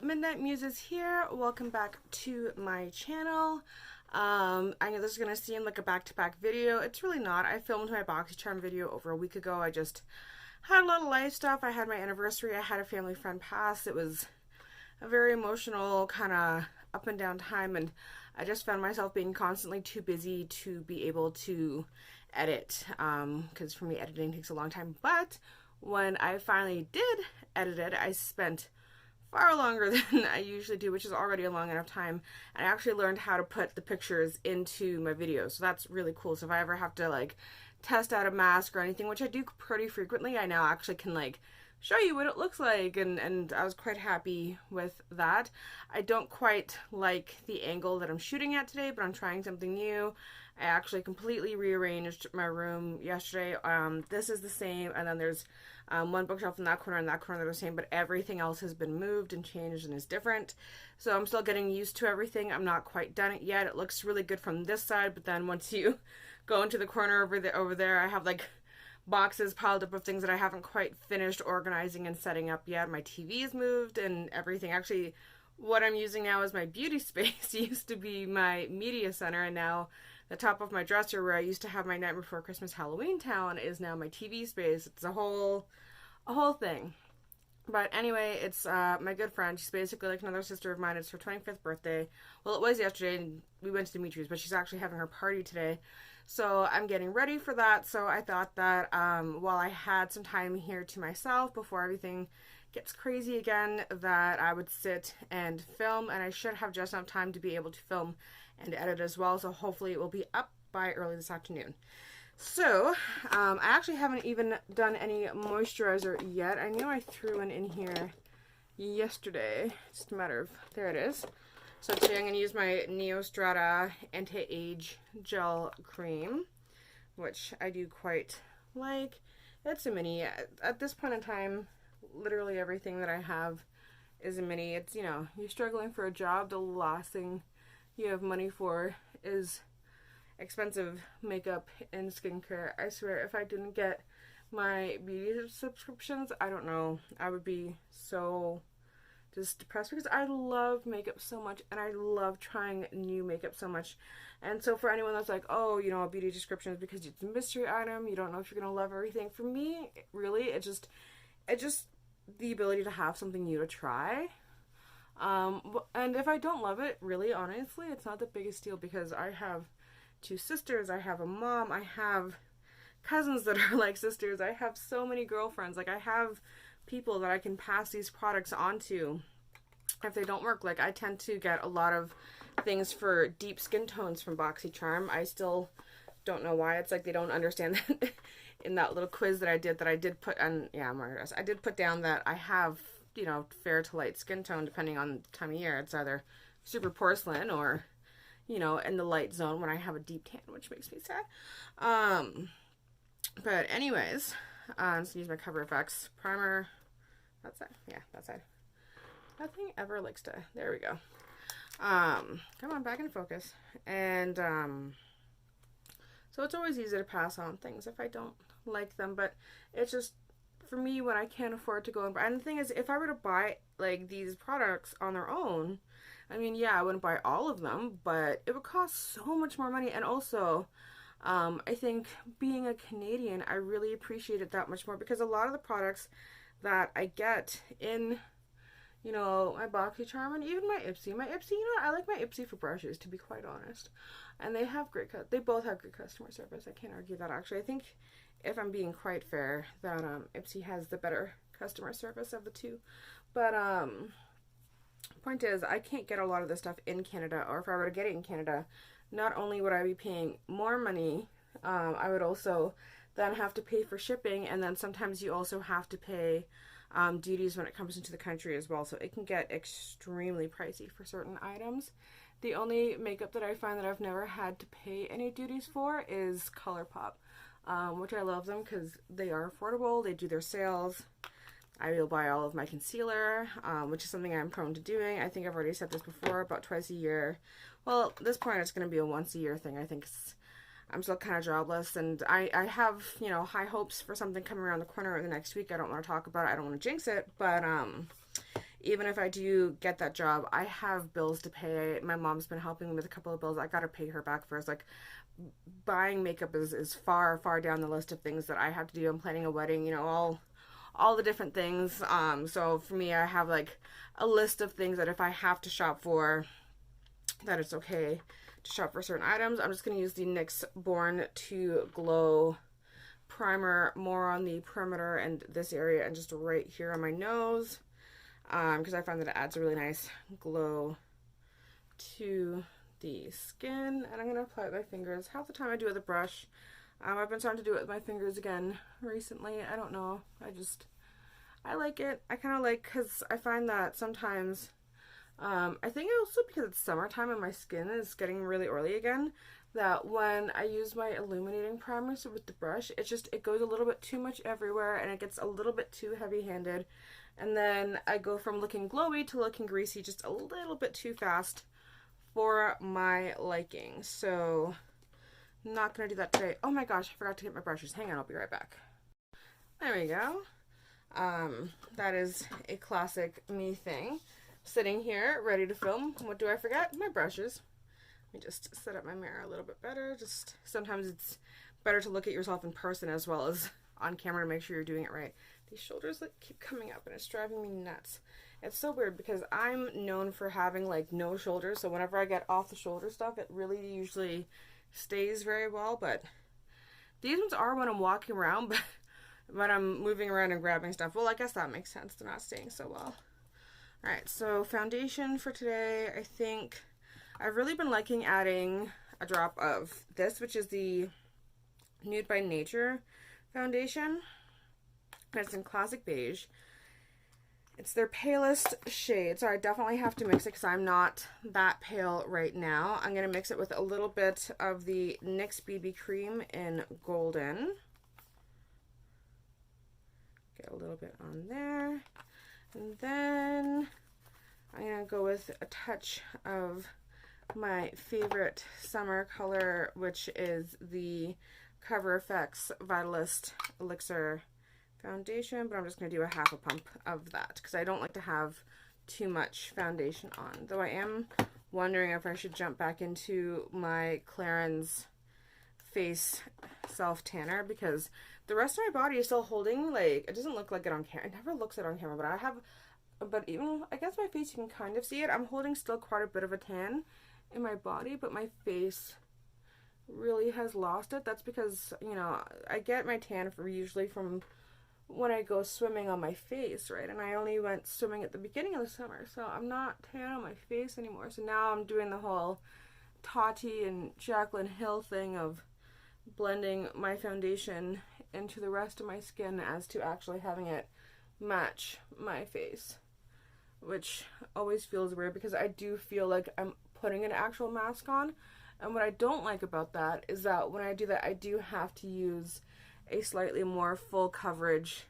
Midnight Muses here. Welcome back to my channel. I know this is going to seem like a back-to-back video. It's really not. I filmed my BoxyCharm video over a week ago. I just had a lot of life stuff. I had my anniversary. I had a family friend pass. It was a very emotional kind of up and down time, and I just found myself being constantly too busy to be able to edit, because for me editing takes a long time. But when I finally did edit it, I spent far longer than I usually do, which is already a long enough time, and I actually learned how to put the pictures into my videos, so that's really cool. So if I ever have to like test out a mask or anything, which I do pretty frequently, I now actually can like show you what it looks like, and I was quite happy with that. I don't quite like the angle that I'm shooting at today, but I'm trying something new. I actually completely rearranged my room yesterday. This is the same, and then there's one bookshelf in that corner and that corner that are the same, but everything else has been moved and changed and is different. So I'm still getting used to everything. I'm not quite done it yet. It looks really good from this side, but then once you go into the corner over there, I have like boxes piled up of things that I haven't quite finished organizing and setting up yet. My TV's moved and everything. Actually, what I'm using now is my beauty space. It used to be my media center, and now the top of my dresser where I used to have my Night Before Christmas Halloween town is now my TV space. It's a whole thing. But anyway, it's my good friend. She's basically like another sister of mine. It's her 25th birthday. Well, it was yesterday, and we went to Dimitri's, but she's actually having her party today. So I'm getting ready for that. So I thought that while I had some time here to myself before everything gets crazy again, that I would sit and film, and I should have just enough time to be able to film and edit as well. So hopefully it will be up by early this afternoon. So I actually haven't even done any moisturizer yet. I know I threw one in here yesterday. It's just a matter of, there it is. So today I'm going to use my Neostrata Anti-Age Gel Cream, which I do quite like. It's a mini. At this point in time, literally everything that I have is a mini. It's, you know, you're struggling for a job, the last thing you have money for is expensive makeup and skincare. I swear, if I didn't get my beauty subscriptions, I don't know, I would be so just depressed, because I love makeup so much and I love trying new makeup so much. And so for anyone that's like, oh, you know, a beauty subscription is because it's a mystery item, you don't know if you're gonna love everything. For me, really, it's just the ability to have something new to try. And if I don't love it, really, honestly, it's not the biggest deal, because I have two sisters, I have a mom, I have cousins that are like sisters, I have so many girlfriends, like I have people that I can pass these products on to if they don't work. Like I tend to get a lot of things for deep skin tones from BoxyCharm. I still don't know why. It's like they don't understand that in that little quiz that I did put on, yeah, I did put down that I have, you know, fair to light skin tone depending on the time of year. It's either super porcelain or, you know, in the light zone when I have a deep tan, which makes me sad. But anyways, let's use my Cover FX primer. That's it. Yeah, that's it. Nothing ever likes to, there we go. Come on, back in focus. And so it's always easy to pass on things if I don't like them, but it's just, for me, when I can't afford to go and buy, and the thing is, if I were to buy like these products on their own, I mean, yeah, I wouldn't buy all of them, but it would cost so much more money. And also, I think being a Canadian, I really appreciate it that much more, because a lot of the products that I get in, you know, my BoxyCharm and even my Ipsy, you know, I like my Ipsy for brushes, to be quite honest, and they have great, they both have good customer service. I can't argue that, actually. I think, if I'm being quite fair, that Ipsy has the better customer service of the two. But point is, I can't get a lot of this stuff in Canada, or if I were to get it in Canada, not only would I be paying more money, I would also then have to pay for shipping, and then sometimes you also have to pay duties when it comes into the country as well, so it can get extremely pricey for certain items. The only makeup that I find that I've never had to pay any duties for is Colourpop, which I love them because they are affordable, they do their sales. I will buy all of my concealer, which is something I'm prone to doing. I think I've already said this before, about twice a year. Well, at this point it's going to be a once a year thing. I think I'm still kind of jobless, and I have, you know, high hopes for something coming around the corner in the next week. I don't want to talk about it. I don't want to jinx it, but even if I do get that job, I have bills to pay. My mom's been helping me with a couple of bills. I gotta pay her back first. Like, buying makeup is far, far down the list of things that I have to do. I'm planning a wedding, you know, all the different things. So for me, I have like a list of things that if I have to shop for, that it's okay to shop for certain items. I'm just going to use the NYX Born to Glow primer more on the perimeter and this area and just right here on my nose, because I find that it adds a really nice glow to the skin. And I'm going to apply it with my fingers. Half the time I do it with a brush. I've been starting to do it with my fingers again recently. I don't know. I like it. I kind of like, because I find that sometimes, I think also because it's summertime and my skin is getting really oily again, that when I use my illuminating primer with the brush, it goes a little bit too much everywhere and it gets a little bit too heavy-handed. And then I go from looking glowy to looking greasy just a little bit too fast for my liking. So not gonna do that today. Oh my gosh, I forgot to get my brushes. Hang on, I'll be right back. There we go. That is a classic me thing. Sitting here ready to film. What do I forget? My brushes. Let me just set up my mirror a little bit better. Just sometimes it's better to look at yourself in person as well as on camera to make sure you're doing it right. These shoulders like keep coming up and it's driving me nuts. It's so weird because I'm known for having like no shoulders, so whenever I get off the shoulder stuff, it really usually stays very well. But these ones are when I'm walking around, but when I'm moving around and grabbing stuff, well, I guess that makes sense. They're not staying so well. Alright, so foundation for today, I think I've really been liking adding a drop of this, which is the Nude by Nature foundation. And it's in classic beige. It's their palest shade, so I definitely have to mix it because I'm not that pale right now. I'm going to mix it with a little bit of the NYX BB cream in golden. Get a little bit on there. And then I'm going to go with a touch of my favorite summer color, which is the Cover FX Vitalist Elixir foundation, but I'm just going to do a half a pump of that because I don't like to have too much foundation on. Though I am wondering if I should jump back into my Clarins face self tanner because the rest of my body is still holding, like, it doesn't look like it on camera. It never looks it on camera, but even, I guess my face, you can kind of see it. I'm holding still quite a bit of a tan in my body, but my face really has lost it. That's because, you know, I get my tan usually from when I go swimming on my face, right? And I only went swimming at the beginning of the summer, so I'm not tan on my face anymore. So now I'm doing the whole Tati and Jaclyn Hill thing of blending my foundation into the rest of my skin as to actually having it match my face, which always feels weird because I do feel like I'm putting an actual mask on. And what I don't like about that is that when I do that, I do have to use a slightly more full coverage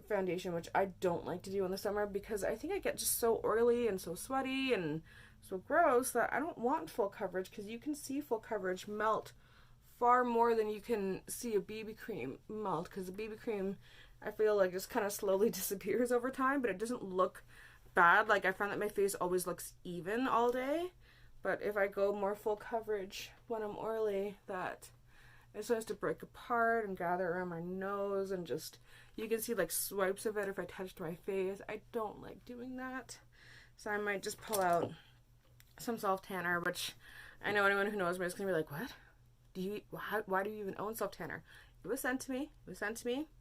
foundation, which I don't like to do in the summer because I think I get just so oily and so sweaty and so gross that I don't want full coverage, because you can see full coverage melt far more than you can see a BB cream melt, because the BB cream, I feel like, just kind of slowly disappears over time, but it doesn't look bad. Like, I find that my face always looks even all day, but if I go more full coverage when I'm oily, that it starts to break apart and gather around my nose, and just, you can see like swipes of it if I touched my face. I don't like doing that, so I might just pull out some self tanner, which I know anyone who knows me is gonna be like, what? Why do you even own self tanner? It was sent to me.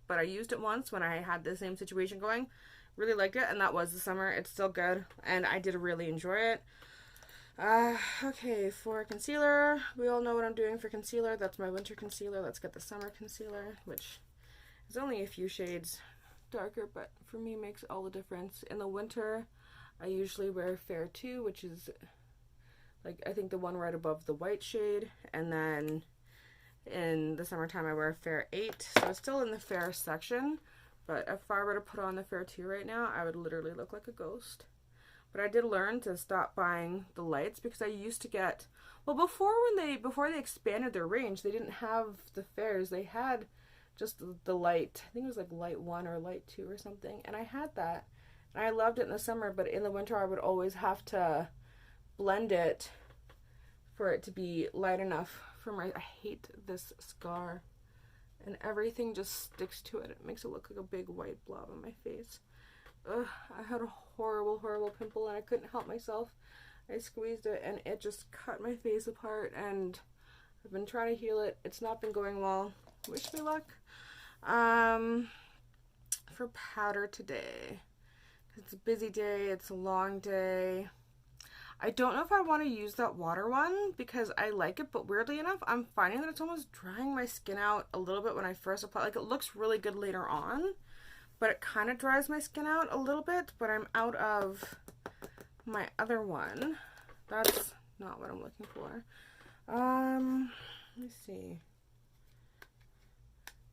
But I used it once when I had the same situation going. Really liked it, and that was the summer. It's still good, and I did really enjoy it. Okay, for concealer, we all know what I'm doing for concealer. That's my winter concealer. Let's get the summer concealer, which is only a few shades darker, but for me makes all the difference. In the winter, I usually wear Fair 2, which is, like, I think the one right above the white shade, and then in the summertime I wear Fair 8, so it's still in the fair section, but if I were to put on the Fair 2 right now, I would literally look like a ghost. But I did learn to stop buying the lights, because I used to get, well, before they expanded their range, they didn't have the fairs. They had just the light, I think it was like light 1 or light 2 or something, and I had that, And I loved it in the summer, but in the winter I would always have to blend it for it to be light enough for my, I hate this scar. And everything just sticks to it. It makes it look like a big white blob on my face. Ugh, I had a horrible, horrible pimple and I couldn't help myself. I squeezed it and it just cut my face apart, and I've been trying to heal it. It's not been going well. Wish me luck. For powder today, it's a busy day, it's a long day. I don't know if I want to use that water one because I like it, but weirdly enough, I'm finding that it's almost drying my skin out a little bit when I first apply. Like, it looks really good later on, but it kind of dries my skin out a little bit, but I'm out of my other one. That's not what I'm looking for. Let me see.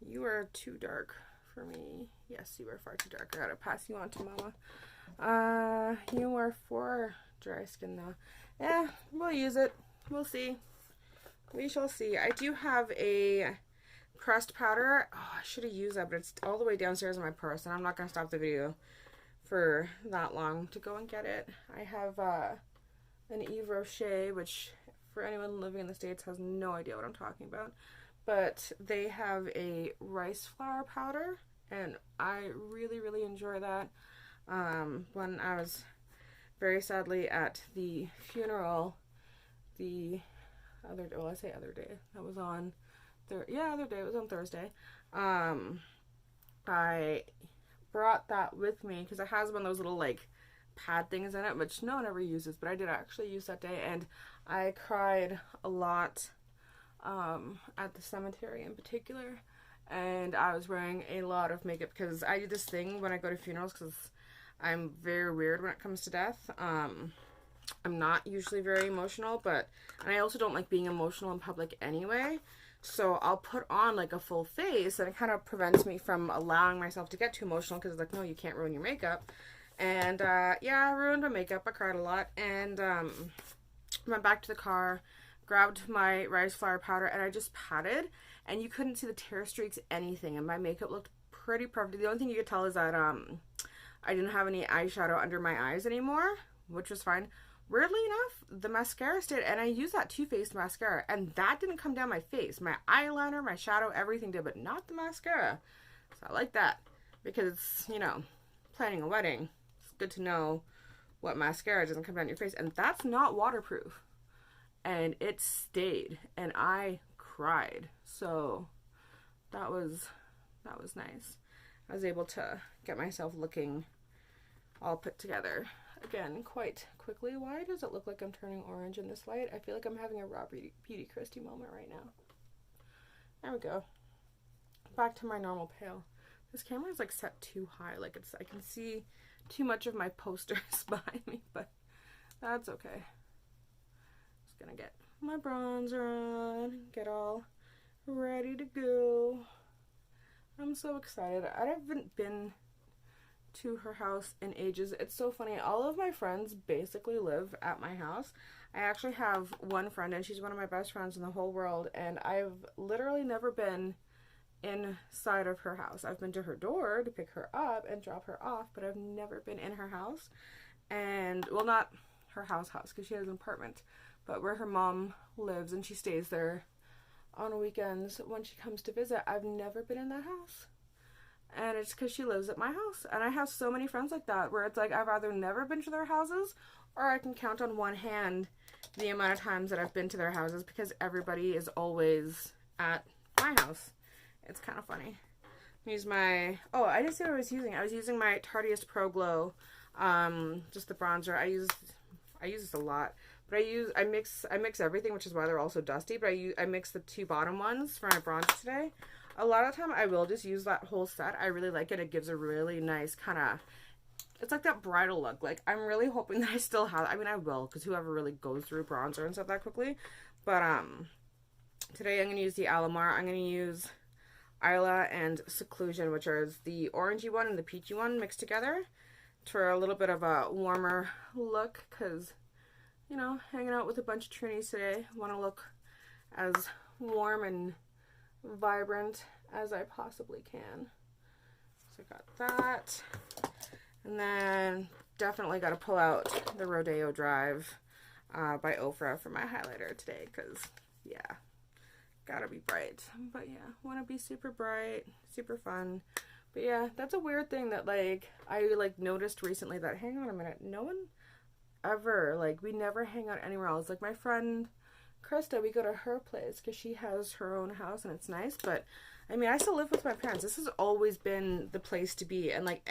You are too dark for me. Yes, you are far too dark. I gotta pass you on to Mama. You are for dry skin though. Yeah, we'll use it. We'll see. We shall see. I do have a pressed powder. Oh, I should have used that, but it's all the way downstairs in my purse, and I'm not gonna stop the video for that long to go and get it. I have an Yves Rocher, which for anyone living in the States has no idea what I'm talking about, but they have a rice flour powder, and I really, really enjoy that. When I was very sadly at the funeral the other day, well, I say other day, that was on other day, it was on Thursday. I brought that with me because it has one of those little like pad things in it, which no one ever uses, but I did actually use that day, and I cried a lot at the cemetery in particular, and I was wearing a lot of makeup because I do this thing when I go to funerals because I'm very weird when it comes to death. I'm not usually very emotional, and I also don't like being emotional in public anyway. So I'll put on like a full face, and it kind of prevents me from allowing myself to get too emotional because it's like, no, you can't ruin your makeup. And yeah, I ruined my makeup. I cried a lot, and went back to the car, grabbed my rice flour powder, and I just patted, and you couldn't see the tear streaks, anything, and my makeup looked pretty perfect. The only thing you could tell is that I didn't have any eyeshadow under my eyes anymore, which was fine. Weirdly enough, the mascara stayed, and I used that Too Faced mascara, and that didn't come down my face. My eyeliner, my shadow, everything did, but not the mascara. So I like that, because, you know, planning a wedding, it's good to know what mascara doesn't come down your face, and that's not waterproof. And it stayed, and I cried. So that was nice. I was able to get myself looking all put together again quite quickly. Why does it look like I'm turning orange in this light? I feel like I'm having a raw beauty Christie moment right now. There we go. Back to my normal pale. This camera is like set too high. Like I can see too much of my posters behind me, but that's okay. Just gonna get my bronzer on, get all ready to go. I'm so excited. I haven't been to her house in ages. It's so funny. All of my friends basically live at my house. I actually have one friend, and she's one of my best friends in the whole world, and I've literally never been inside of her house. I've been to her door to pick her up and drop her off, but I've never been in her house. And, well, not her house because she has an apartment, but where her mom lives, and she stays there on weekends when she comes to visit. I've never been in that house. And it's because she lives at my house. And I have so many friends like that, where it's like I've either never been to their houses, or I can count on one hand the amount of times that I've been to their houses, because everybody is always at my house. It's kind of funny. Use my, oh, I didn't say what I was using. I was using my Tartiest Pro Glow, just the bronzer. I use this a lot, but I mix everything, which is why they're also dusty, but I mix the two bottom ones for my bronzer today. A lot of the time I will just use that whole set. I really like it. It gives a really nice kind of, it's like that bridal look. Like, I'm really hoping that I still have, I mean, I will, because whoever really goes through bronzer and stuff that quickly. But today I'm going to use the Alamar. I'm going to use Isla and Seclusion, which are the orangey one and the peachy one mixed together for a little bit of a warmer look, because, you know, hanging out with a bunch of Trinis today, want to look as warm and vibrant as I possibly can. So I got that. And then definitely got to pull out the Rodeo Drive by Ofra for my highlighter today, because, yeah, gotta be bright. But yeah, want to be super bright, super fun. But yeah, that's a weird thing that, like, I, like, noticed recently that, hang on a minute, no one ever, like, we never hang out anywhere else. Like, my friend Krista, we go to her place because she has her own house and it's nice, but I mean, I still live with my parents. This has always been the place to be, and like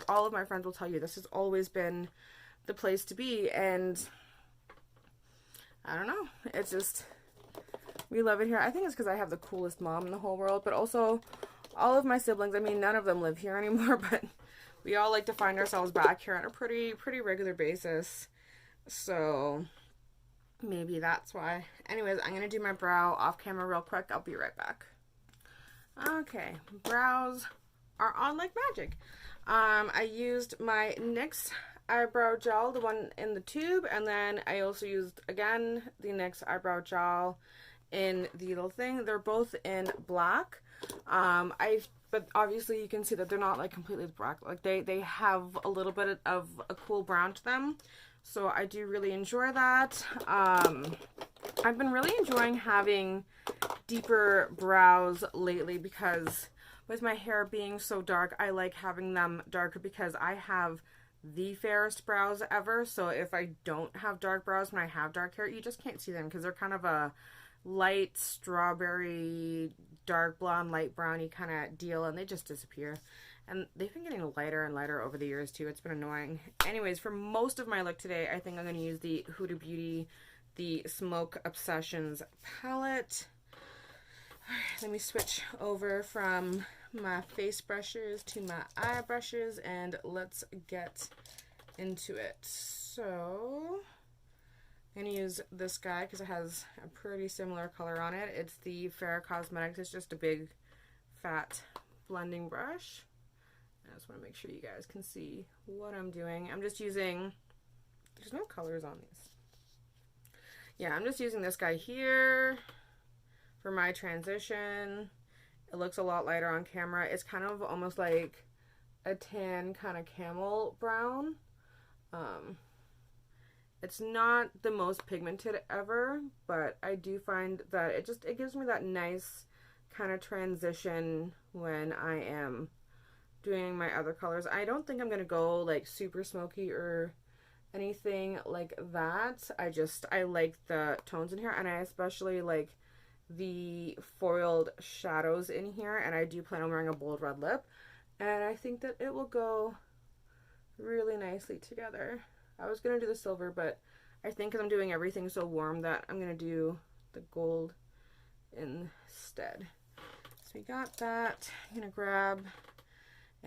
all of my friends will tell you, this has always been the place to be. And I don't know, it's just, we love it here. I think it's because I have the coolest mom in the whole world, but also all of my siblings, I mean, none of them live here anymore, but we all like to find ourselves back here on a pretty regular basis. So maybe that's why. Anyways, I'm gonna do my brow off camera real quick. I'll be right back. Okay, brows are on like magic. I used my NYX eyebrow gel, the one in the tube, and then I also used, again, the NYX eyebrow gel in the little thing. They're both in black. But obviously you can see that they're not like completely black. Like they have a little bit of a cool brown to them. So I do really enjoy that. I've been really enjoying having deeper brows lately because with my hair being so dark, I like having them darker because I have the fairest brows ever. So if I don't have dark brows when I have dark hair, you just can't see them because they're kind of a light strawberry, dark blonde, light browny kind of deal, and they just disappear. And they've been getting lighter and lighter over the years too. It's been annoying. Anyways, for most of my look today, I think I'm going to use the Huda Beauty, the Smoke Obsessions palette. Alright, let me switch over from my face brushes to my eye brushes and let's get into it. So I'm going to use this guy because it has a pretty similar color on it. It's the Alamar Cosmetics. It's just a big fat blending brush. I just want to make sure you guys can see what I'm doing. I'm just using, there's no colors on these. Yeah, I'm just using this guy here for my transition. It looks a lot lighter on camera. It's kind of almost like a tan kind of camel brown. It's not the most pigmented ever, but I do find that it gives me that nice kind of transition when I am doing my other colors. I don't think I'm gonna go like super smoky or anything like that. I like the tones in here, and I especially like the foiled shadows in here, and I do plan on wearing a bold red lip, and I think that it will go really nicely together. I was gonna do the silver, but I think because I'm doing everything so warm that I'm gonna do the gold instead. So we got that. I'm gonna grab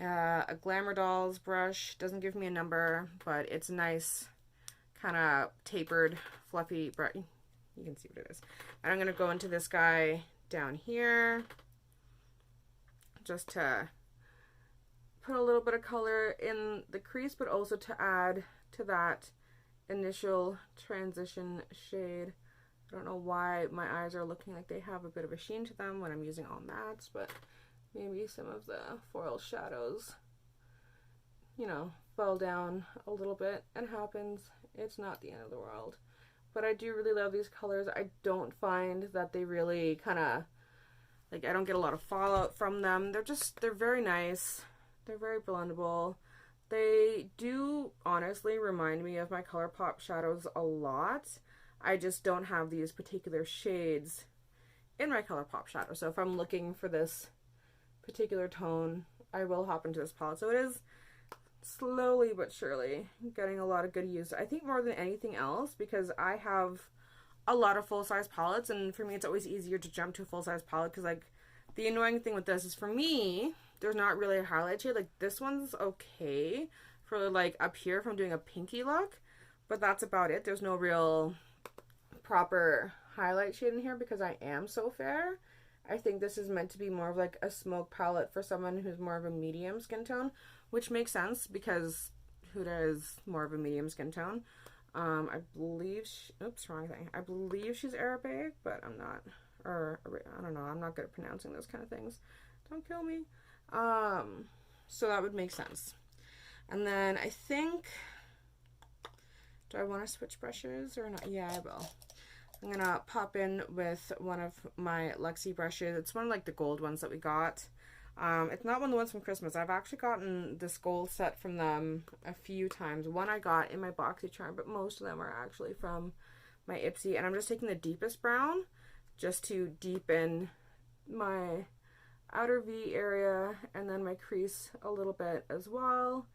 a Glamour Dolls brush. Doesn't give me a number, but it's nice, kind of tapered, fluffy brush. You can see what it is. And I'm going to go into this guy down here just to put a little bit of color in the crease, but also to add to that initial transition shade. I don't know why my eyes are looking like they have a bit of a sheen to them when I'm using all mattes, but maybe some of the foil shadows, you know, fell down a little bit. It happens. It's not the end of the world. But I do really love these colors. I don't find that they really kind of, like, I don't get a lot of fallout from them. They're very nice. They're very blendable. They do honestly remind me of my Colourpop shadows a lot. I just don't have these particular shades in my Colourpop shadow. So if I'm looking for this particular tone, I will hop into this palette. So it is slowly but surely getting a lot of good use. I think more than anything else because I have a lot of full-size palettes, and for me it's always easier to jump to a full-size palette because, like, the annoying thing with this is, for me, there's not really a highlight shade. Like, this one's okay for, like, up here if I'm doing a pinky look, but that's about it. There's no real proper highlight shade in here because I am so fair. I think this is meant to be more of like a smoke palette for someone who's more of a medium skin tone, which makes sense because Huda is more of a medium skin tone. I believe oops, wrong thing. I believe she's Arabic, but I'm not, or I don't know. I'm not good at pronouncing those kind of things. Don't kill me. So that would make sense. And then I think, do I want to switch brushes or not? Yeah, I will. I'm gonna pop in with one of my Luxie brushes. It's one of like the gold ones that we got. It's not one of the ones from Christmas. I've actually gotten this gold set from them a few times. One I got in my BoxyCharm, but most of them are actually from my Ipsy. And I'm just taking the deepest brown just to deepen my outer V area and then my crease a little bit as well.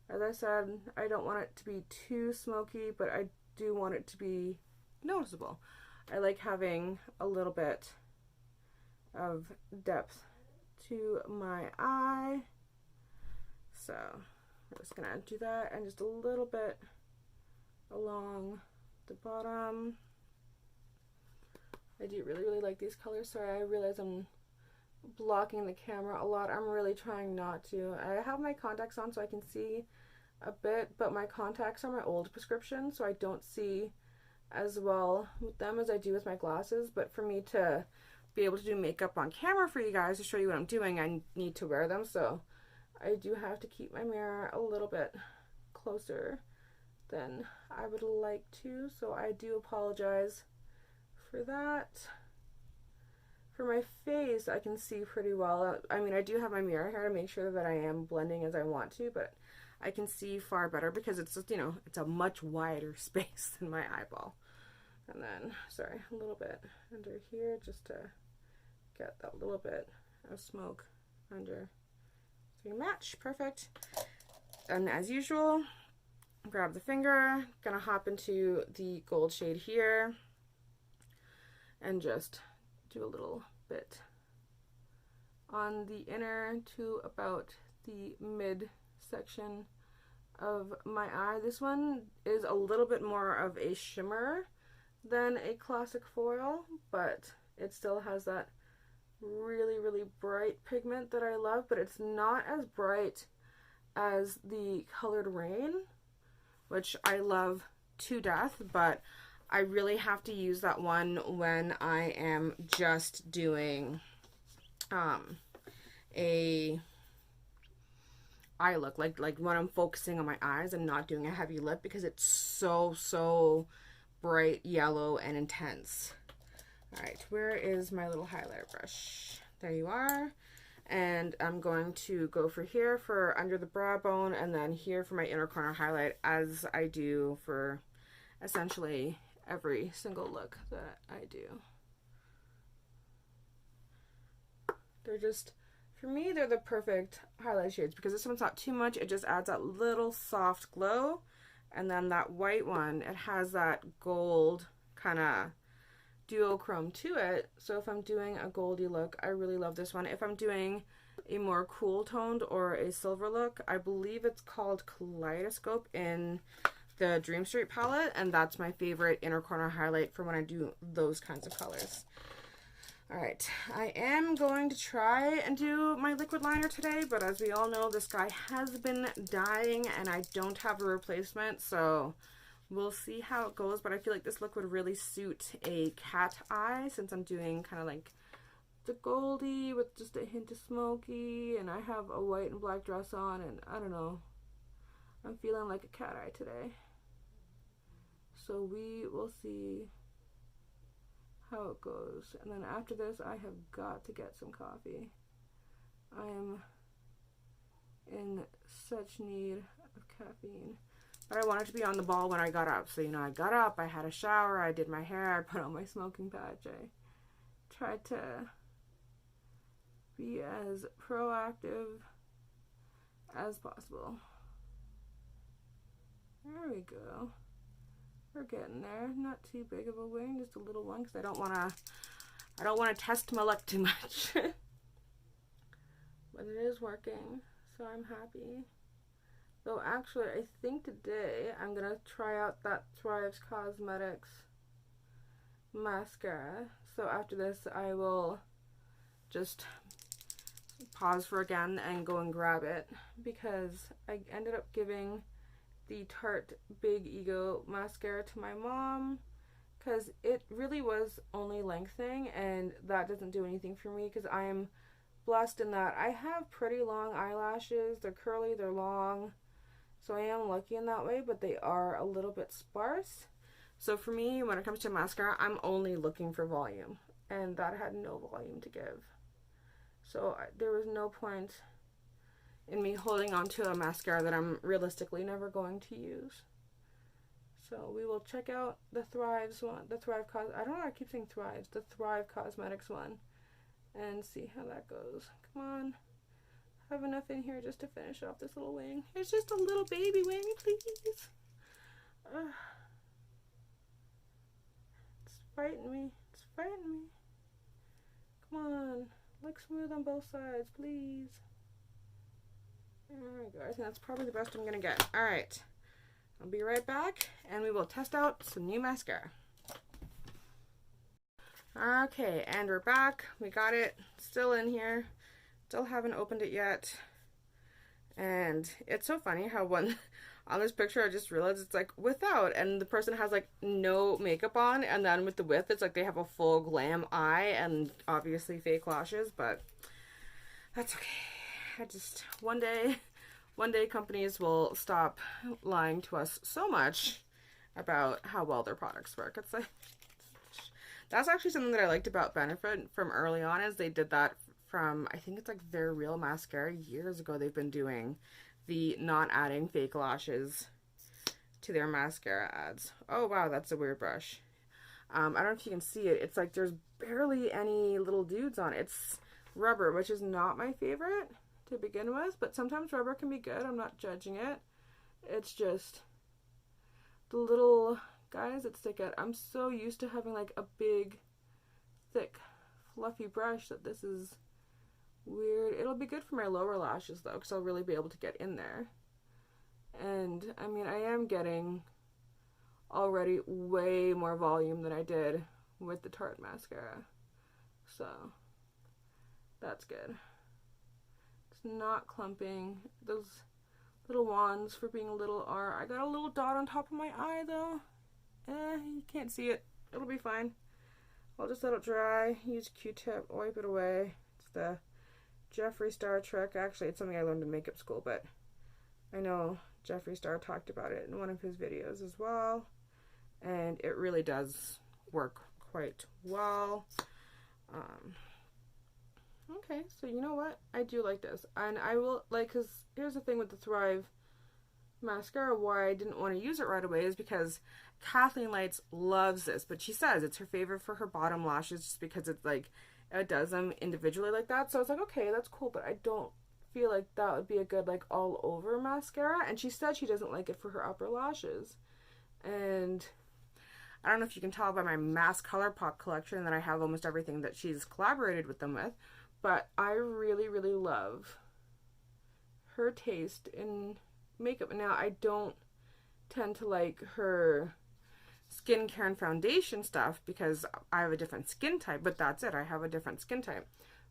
As I said, I don't want it to be too smoky, but I do want it to be noticeable. I like having a little bit of depth to my eye. So I'm just gonna do that and just a little bit along the bottom. I do really like these colors. Sorry, I realize I'm blocking the camera a lot. I'm really trying not to. I have my contacts on so I can see a bit, but my contacts are my old prescription, so I don't see as well with them as I do with my glasses. But for me to be able to do makeup on camera for you guys to show you what I'm doing, I need to wear them, so I do have to keep my mirror a little bit closer than I would like to, so I do apologize for that. For my face, I can see pretty well. I mean, I do have my mirror here to make sure that I am blending as I want to, but I can see far better because it's just, you know, it's a much wider space than my eyeball. And then, sorry, a little bit under here just to get that little bit of smoke under. So you match, perfect. And as usual, grab the finger, gonna hop into the gold shade here and just do a little bit on the inner to about the mid section of my eye. This one is a little bit more of a shimmer than a classic foil, but it still has that really bright pigment that I love, but it's not as bright as the Colored Rain, which I love to death, but I really have to use that one when I am just doing a eye look, like when I'm focusing on my eyes and not doing a heavy lip, because it's so bright yellow and intense. All right, where is my little highlighter brush? There you are. And I'm going to go for here for under the brow bone, and then here for my inner corner highlight, as I do for essentially every single look that I do. They're just, for me, they're the perfect highlight shades because this one's not too much. It just adds that little soft glow. And then that white one, it has that gold kind of duochrome to it. So if I'm doing a goldy look, I really love this one. If I'm doing a more cool toned or a silver look, I believe it's called Kaleidoscope in the Dream Street palette, and that's my favorite inner corner highlight for when I do those kinds of colors. Alright, I am going to try and do my liquid liner today, but as we all know, this guy has been dying and I don't have a replacement, so we'll see how it goes. But I feel like this look would really suit a cat eye since I'm doing kind of like the goldie with just a hint of smoky, and I have a white and black dress on, and I don't know, I'm feeling like a cat eye today. So we will see how it goes. And then after this, I have got to get some coffee. I am in such need of caffeine. But I wanted to be on the ball when I got up. So, you know, I got up, I had a shower, I did my hair, I put on my smoking patch. I tried to be as proactive as possible. There we go. We're getting there. Not too big of a wing, just a little one, because I don't want to test my luck too much. But it is working, so I'm happy. Though actually, I think today I'm gonna try out that Thrives Cosmetics mascara. So after this, I will just pause for again and go and grab it, because I ended up giving the Tarte Big Ego mascara to my mom because it really was only lengthening, and that doesn't do anything for me because I am blessed in that I have pretty long eyelashes. They're curly, they're long, So I am lucky in that way, but they are a little bit sparse. So for me, when it comes to mascara, I'm only looking for volume, and that had no volume to give. So there was no point in me holding on to a mascara that I'm realistically never going to use. So we will check out the Thrive's one, the Thrive I don't know why I keep saying Thrive's, the Thrive Cosmetics one, and see how that goes. Come on. I have enough in here just to finish off this little wing. It's just a little baby wing, please. It's fighting me. It's fighting me. Come on. Look smooth on both sides, please. There we go. I think that's probably the best I'm going to get. Alright. I'll be right back, and we will test out some new mascara. Okay, and we're back. We got it. Still in here. Still haven't opened it yet. And it's so funny how on this picture I just realized it's like without, and the person has like no makeup on, and then with the with it's like they have a full glam eye and obviously fake lashes, but that's okay. I just one day companies will stop lying to us so much about how well their products work. It's like, that's actually something that I liked about Benefit from early on, is they did that from, I think it's like their real mascara years ago. They've been doing the not adding fake lashes to their mascara ads. Oh wow, that's a weird brush. I don't know if you can see it. It's like there's barely any little dudes on it. It's rubber, which is not my favorite to begin with, but sometimes rubber can be good. I'm not judging it. It's just the little guys that stick out. I'm so used to having like a big, thick, fluffy brush that this is weird. It'll be good for my lower lashes though, because I'll really be able to get in there. And I mean, I am getting already way more volume than I did with the Tarte mascara, so that's good. It's not clumping. Those little wands for being a little are. I got a little dot on top of my eye though. You can't see it. It'll be fine. I'll just let it dry. Use Q-tip, wipe it away. It's the Jeffree Star trick. Actually, it's something I learned in makeup school, but I know Jeffree Star talked about it in one of his videos as well, and it really does work quite well. Okay, so you know what? I do like this, and I will, like, because here's the thing with the Thrive mascara, why I didn't want to use it right away is because Kathleen Lights loves this, but she says it's her favorite for her bottom lashes just because it's like, it does them individually like that. So I was like, okay, that's cool, but I don't feel like that would be a good like all over mascara. And she said she doesn't like it for her upper lashes. And I don't know if you can tell by my mass Colourpop collection that I have almost everything that she's collaborated with them with, but I really, really love her taste in makeup. Now, I don't tend to like her skincare and foundation stuff because I have a different skin type, but that's it. I have a different skin type.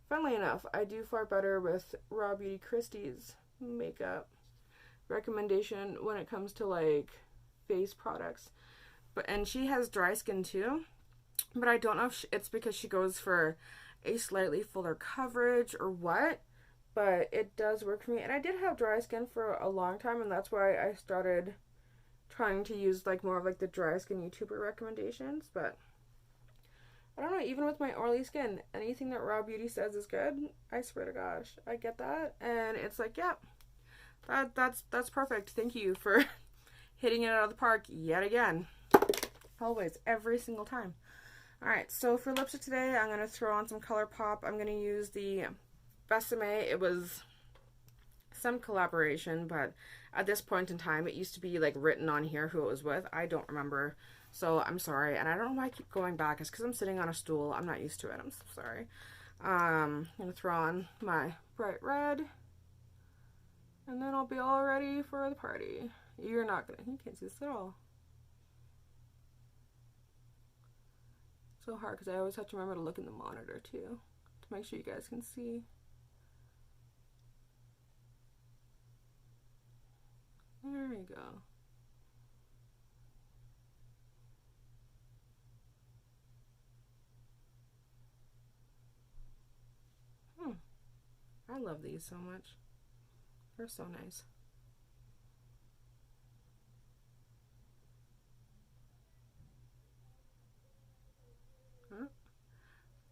Funnily enough, I do far better with Raw Beauty Christie's makeup recommendation when it comes to like face products. And she has dry skin too, but I don't know if it's because she goes for a slightly fuller coverage or what, but it does work for me. And I did have dry skin for a long time, and that's why I started trying to use like more of like the dry skin YouTuber recommendations. But I don't know, even with my oily skin, anything that Raw Beauty says is good, I swear to gosh, I get that, and it's like, yeah, that's perfect. Thank you for hitting it out of the park yet again. Always, every single time. Alright, so for lipstick today, I'm going to throw on some Colourpop. I'm going to use the Besame. It was some collaboration, but at this point in time, it used to be like written on here who it was with. I don't remember, so I'm sorry. And I don't know why I keep going back. It's because I'm sitting on a stool. I'm not used to it. I'm so sorry. I'm going to throw on my bright red, and then I'll be all ready for the party. You can't see this at all. So hard because I always have to remember to look in the monitor too to make sure you guys can see. There we go. I love these so much. They're so nice.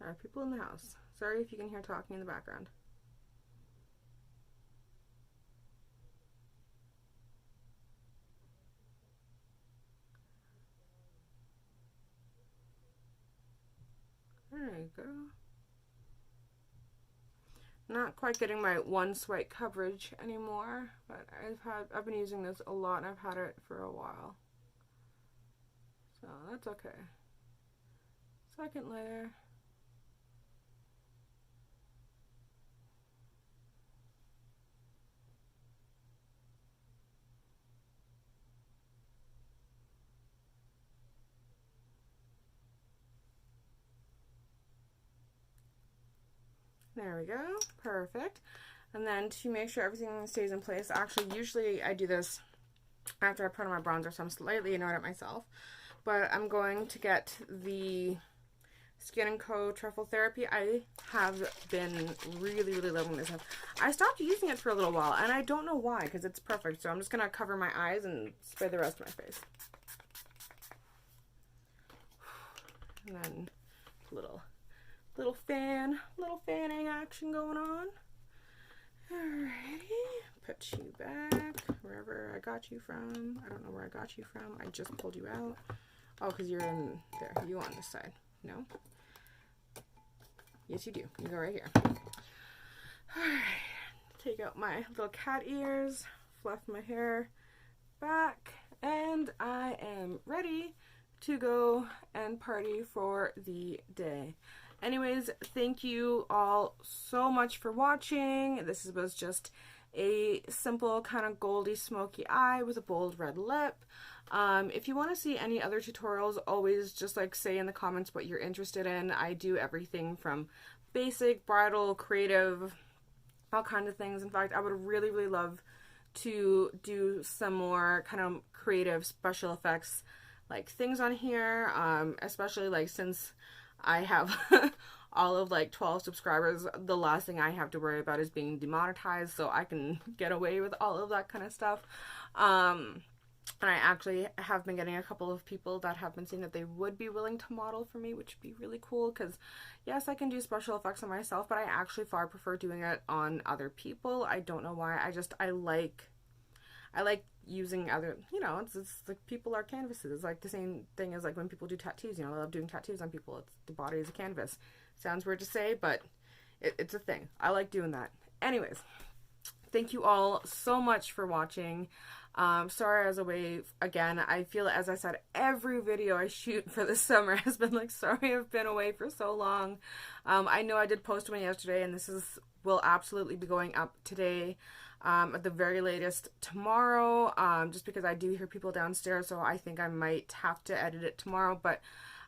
There are people in the house. Sorry if you can hear talking in the background. There you go. Not quite getting my one swipe coverage anymore, but I've been using this a lot and I've had it for a while. So that's okay. Second layer. There we go, perfect. And then to make sure everything stays in place, actually usually I do this after I put on my bronzer, so I'm slightly annoyed at myself. But I'm going to get the Skin & Co. Truffle Therapy. I have been really, really loving this. I stopped using it for a little while, and I don't know why, because it's perfect. So I'm just going to cover my eyes and spray the rest of my face. And then little fanning action going on. Alrighty, put you back wherever I got you from. I don't know where I got you from. I just pulled you out. Oh, because you're in there. You on this side. No? Yes, you do. You go right here. Alright, take out my little cat ears, fluff my hair back, and I am ready to go and party for the day. Anyways, thank you all so much for watching. This was just a simple kind of goldy smoky eye with a bold red lip. If you want to see any other tutorials, always just like say in the comments what you're interested in. I do everything from basic, bridal, creative, all kinds of things. In fact, I would really, really love to do some more kind of creative special effects like things on here, especially like since I have all of like 12 subscribers, the last thing I have to worry about is being demonetized, so I can get away with all of that kind of stuff. And I actually have been getting a couple of people that have been saying that they would be willing to model for me, which would be really cool, because yes, I can do special effects on myself, but I actually far prefer doing it on other people. I don't know why. I like using other, you know, it's like people are canvases. It's like the same thing as like when people do tattoos, you know, I love doing tattoos on people. It's the body is a canvas. Sounds weird to say, but it's a thing. I like doing that. Anyways, thank you all so much for watching. Sorry I was away again. I feel, as I said, every video I shoot for this summer has been like, sorry I've been away for so long. I know I did post one yesterday, and will absolutely be going up today. At the very latest tomorrow, just because I do hear people downstairs, so I think I might have to edit it tomorrow, but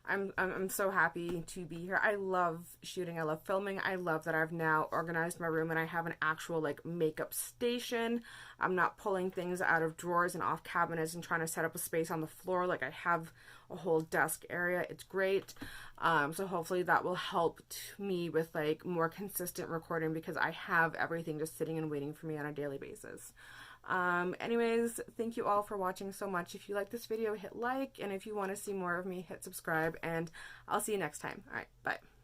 I'm so happy to be here. I love shooting, I love filming, I love that I've now organized my room and I have an actual like makeup station. I'm not pulling things out of drawers and off cabinets and trying to set up a space on the floor. Like, I have a whole desk area. It's great. So hopefully that will help me with like more consistent recording, because I have everything just sitting and waiting for me on a daily basis. Anyways, thank you all for watching so much. If you like this video, hit like, and if you want to see more of me, hit subscribe, and I'll see you next time. All right, bye.